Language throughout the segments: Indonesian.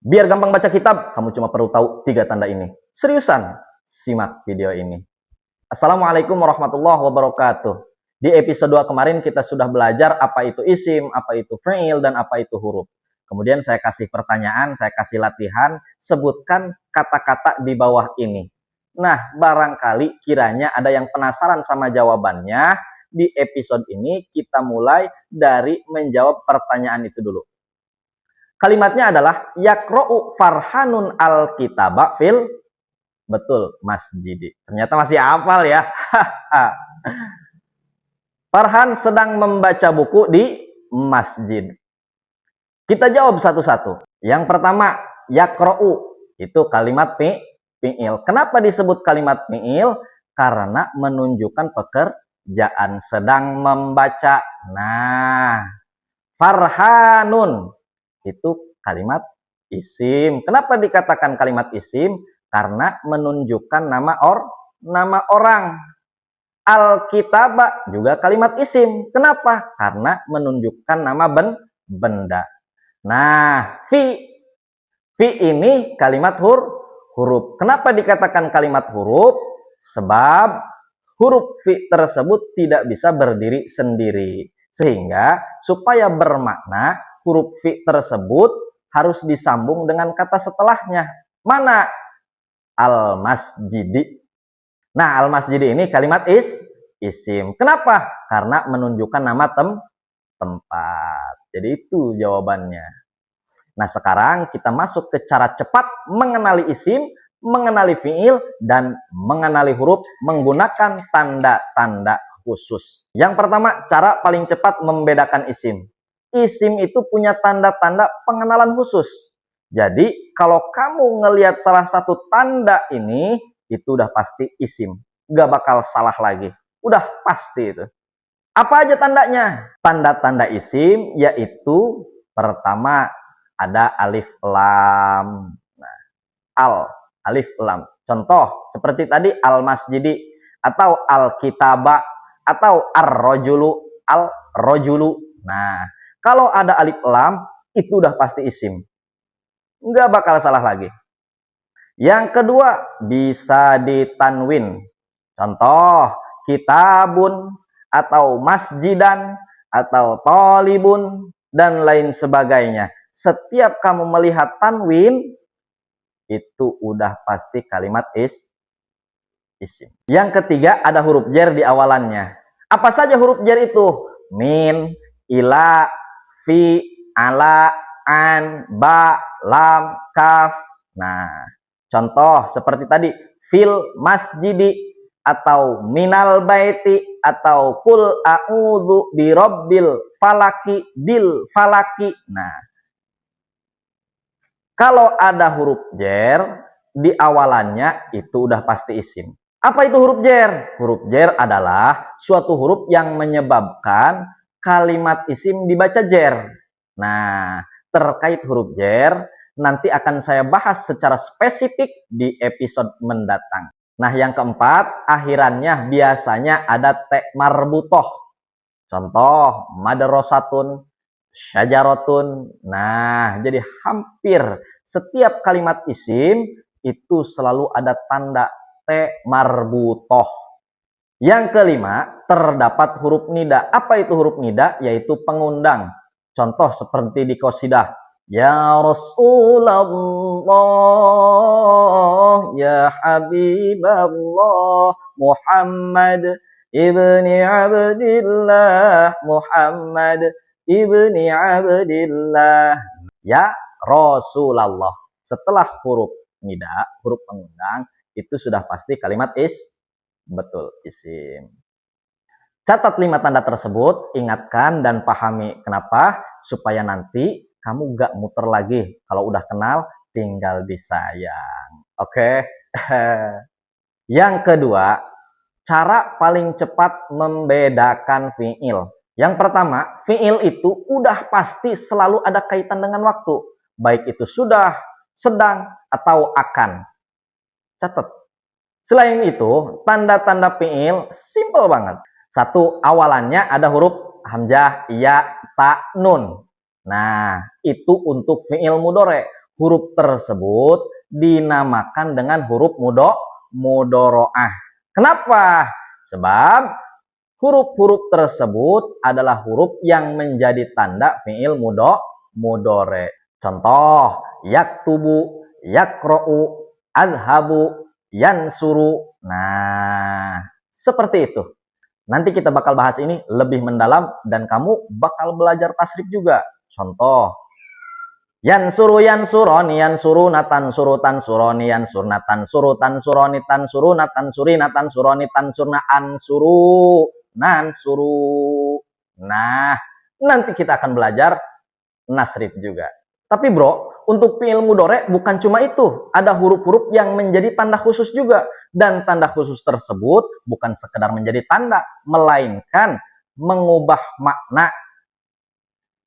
Biar gampang baca kitab, kamu cuma perlu tahu 3 tanda ini. Seriusan, simak video ini. Assalamualaikum warahmatullahi wabarakatuh. Di episode 2 kemarin kita sudah belajar apa itu isim, apa itu fi'il, dan apa itu huruf. Kemudian saya kasih pertanyaan, saya kasih latihan, sebutkan kata-kata di bawah ini. Nah, barangkali kiranya ada yang penasaran sama jawabannya. Di episode ini kita mulai dari menjawab pertanyaan itu dulu. Kalimatnya adalah yaqra'u Farhanun al-kitaba fil, betul, masjidi. Ternyata masih hafal ya. Farhan sedang membaca buku di masjid. Kita jawab satu-satu. Yang pertama, yaqra'u itu kalimat fi'il. Kenapa disebut kalimat fi'il? Karena menunjukkan pekerjaan, sedang membaca. Nah, Farhanun itu kalimat isim. Kenapa dikatakan kalimat isim? Karena menunjukkan nama orang. Al-kitaba juga kalimat isim. Kenapa? Karena menunjukkan nama benda. Nah, fi ini kalimat huruf. Kenapa dikatakan kalimat huruf? Sebab huruf fi tersebut tidak bisa berdiri sendiri. Sehingga supaya bermakna, huruf fi tersebut harus disambung dengan kata setelahnya. Mana? Al-masjidi. Nah, al-masjidi ini kalimat isim. Kenapa? Karena menunjukkan nama tempat. Jadi itu jawabannya. Nah, sekarang kita masuk ke cara cepat mengenali isim, mengenali fi'il, dan mengenali huruf menggunakan tanda-tanda khusus. Yang pertama, cara paling cepat membedakan isim. Isim itu punya tanda-tanda pengenalan khusus. Jadi, kalau kamu ngelihat salah satu tanda ini, itu udah pasti isim. Nggak bakal salah lagi. Udah pasti itu. Apa aja tandanya? Tanda-tanda isim yaitu pertama ada alif lam. Nah, alif lam. Contoh seperti tadi al-masjidi atau al-kitaba atau ar-rojulu. Nah, kalau ada alif lam itu udah pasti isim. Nggak bakal salah lagi. Yang kedua bisa ditanwin. Contoh kitabun atau masjidan atau tolibun dan lain sebagainya. Setiap kamu melihat tanwin itu udah pasti kalimat isim. Yang ketiga ada huruf jar di awalannya. Apa saja huruf jar itu? Min, ila, fi, ala, an, ba, lam, kaf. Nah, contoh seperti tadi fil masjidi atau minal baiti atau kul a'udzu birabbil falaki bil falaki. Nah, kalau ada huruf jar di awalannya itu udah pasti isim. Apa itu huruf jar? Huruf jar adalah suatu huruf yang menyebabkan kalimat isim dibaca jar. Nah, terkait huruf jar nanti akan saya bahas secara spesifik di episode mendatang. Nah, yang keempat, akhirannya biasanya ada te marbutoh. Contoh, madrasatun, syajaratun. Nah, jadi hampir setiap kalimat isim itu selalu ada tanda te marbutoh. Yang kelima, terdapat huruf nida. Apa itu huruf nida? Yaitu pengundang. Contoh seperti di qasidah. Ya Rasulullah, ya Habiballah, Muhammad ibni Abdillah, Muhammad ibni Abdillah. Ya Rasulullah. Setelah huruf nida, huruf pengundang, itu sudah pasti kalimat betul, isim. Catat 5 tanda tersebut, ingatkan dan pahami. Kenapa? Supaya nanti kamu gak muter lagi. Kalau udah kenal, tinggal disayang. Oke? Yang kedua, cara paling cepat membedakan fi'il. Yang pertama, fi'il itu udah pasti selalu ada kaitan dengan waktu. Baik itu sudah, sedang, atau akan. Catat. Selain itu, tanda-tanda fi'il simple banget. Satu, awalannya ada huruf hamzah, ya, ta, nun. Nah, itu untuk fi'il mudhari. huruf tersebut dinamakan dengan huruf mudhoro'ah. Kenapa? Sebab huruf-huruf tersebut adalah huruf yang menjadi tanda fi'il mudhore. Contoh, yaktubu, yakro'u, adhabu, yansuru. Nah, seperti itu. Nanti kita bakal bahas ini lebih mendalam dan kamu bakal belajar tasrif juga. Contoh, yansuru yansuroni yansuruna tansuru tansuroni yansurna tansuru tansuroni tansuruna tansurina tansuroni tansurna ansuru nansuru. Nah, nanti kita akan belajar nasrif juga. Tapi bro, untuk fi'il mudhore bukan cuma itu. Ada huruf-huruf yang menjadi tanda khusus juga. Dan tanda khusus tersebut bukan sekedar menjadi tanda, melainkan mengubah makna.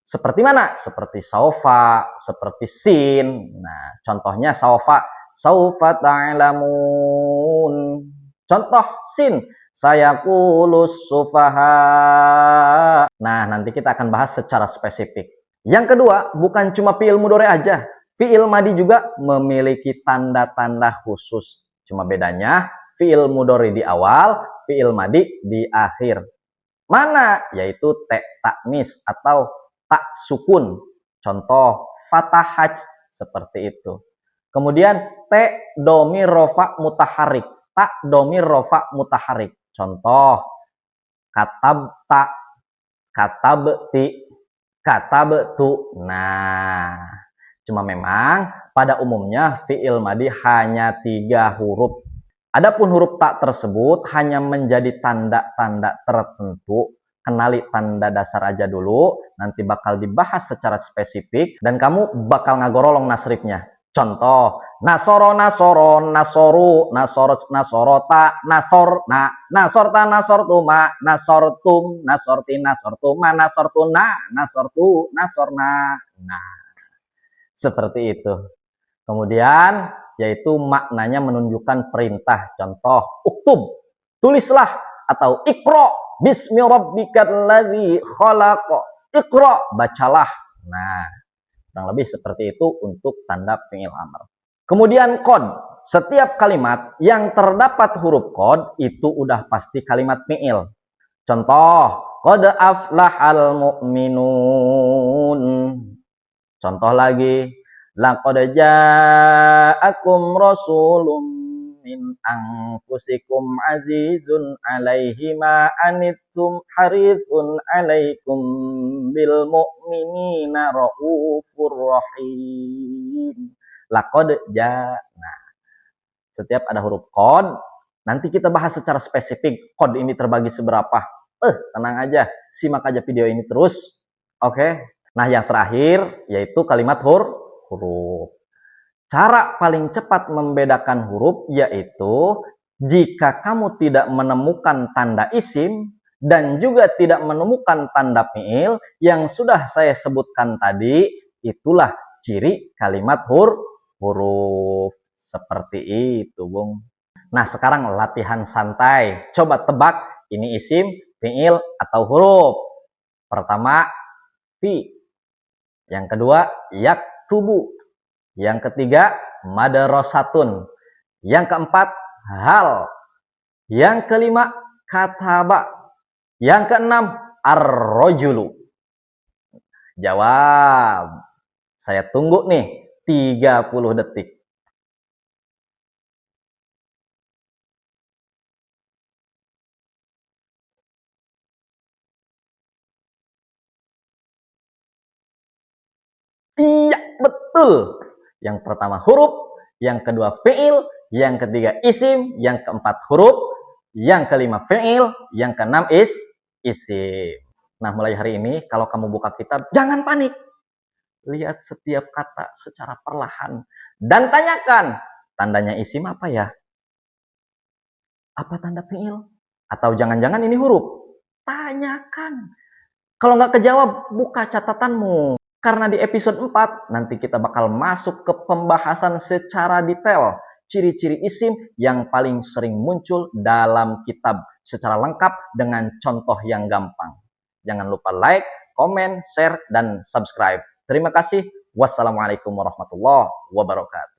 Seperti mana? Seperti saufa, seperti sin. Nah, contohnya saufa. Saufa ta'lamun. Contoh sin. Sayaqulus sufaha. Nah, nanti kita akan bahas secara spesifik. Yang kedua, bukan cuma fi'il mudhore aja. Fi'il madi juga memiliki tanda-tanda khusus. Cuma bedanya, fi'il mudhore di awal, fi'il madi di akhir. Mana? Yaitu ta taknis atau tak sukun. Contoh, fatahaj, seperti itu. Kemudian, te domir rofa mutaharik. Tak domir rofa mutaharik. Contoh, katabta, katabti, kata betu. Nah, cuma memang pada umumnya fi'il madi hanya 3 huruf. Adapun huruf tak tersebut hanya menjadi tanda-tanda tertentu. Kenali tanda dasar aja dulu, nanti bakal dibahas secara spesifik dan kamu bakal ngagorolong nasrifnya. Contoh, nasoro, nasoro, nasoru, nasor, nasorota, nasor, na, nasorta, nasortuma, nasortum, nasorti, nasortuma, nasortuna, nasortu, nasorna. Nah, seperti itu. Kemudian, yaitu maknanya menunjukkan perintah. Contoh, uktub, tulislah, atau ikro, bismi rabbikal ladzi khalaq. Ikro, bacalah. Nah, kurang lebih seperti itu untuk tanda fi'il amr. Kemudian qad. Setiap kalimat yang terdapat huruf qad itu udah pasti kalimat fi'il. Contoh, qad aflahal mu'minun. Contoh lagi, laqad ja'akum rasulun min anfusikum azizun alaihi ma anittum harithun alaikum bil mu'minina raufur rahim. Laqad ja. Nah, setiap ada huruf qad, nanti kita bahas secara spesifik qad ini terbagi seberapa. Tenang aja, simak aja video ini terus. Oke. Nah, yang terakhir yaitu kalimat huruf. Cara paling cepat membedakan huruf yaitu jika kamu tidak menemukan tanda isim dan juga tidak menemukan tanda fi'il yang sudah saya sebutkan tadi, itulah ciri kalimat huruf. Seperti itu, Bung. Nah, sekarang latihan santai. Coba tebak ini isim, fi'il, atau huruf. Pertama, fi. Yang kedua, yaktubu. Yang ketiga, madrasatun. Yang keempat, hal. Yang kelima, kataba. Yang keenam, ar-rajulu. Jawab. Saya tunggu nih 30 detik. Iya, betul. Yang pertama huruf, yang kedua fi'il, yang ketiga isim, yang keempat huruf, yang kelima fi'il, yang keenam isim. Nah, mulai hari ini kalau kamu buka kitab, jangan panik. Lihat setiap kata secara perlahan dan tanyakan, tandanya isim apa ya? Apa tanda fi'il? Atau jangan-jangan ini huruf? Tanyakan. Kalau nggak kejawab, buka catatanmu. Karena di episode 4, nanti kita bakal masuk ke pembahasan secara detail ciri-ciri isim yang paling sering muncul dalam kitab secara lengkap dengan contoh yang gampang. Jangan lupa like, komen, share, dan subscribe. Terima kasih. Wassalamualaikum warahmatullahi wabarakatuh.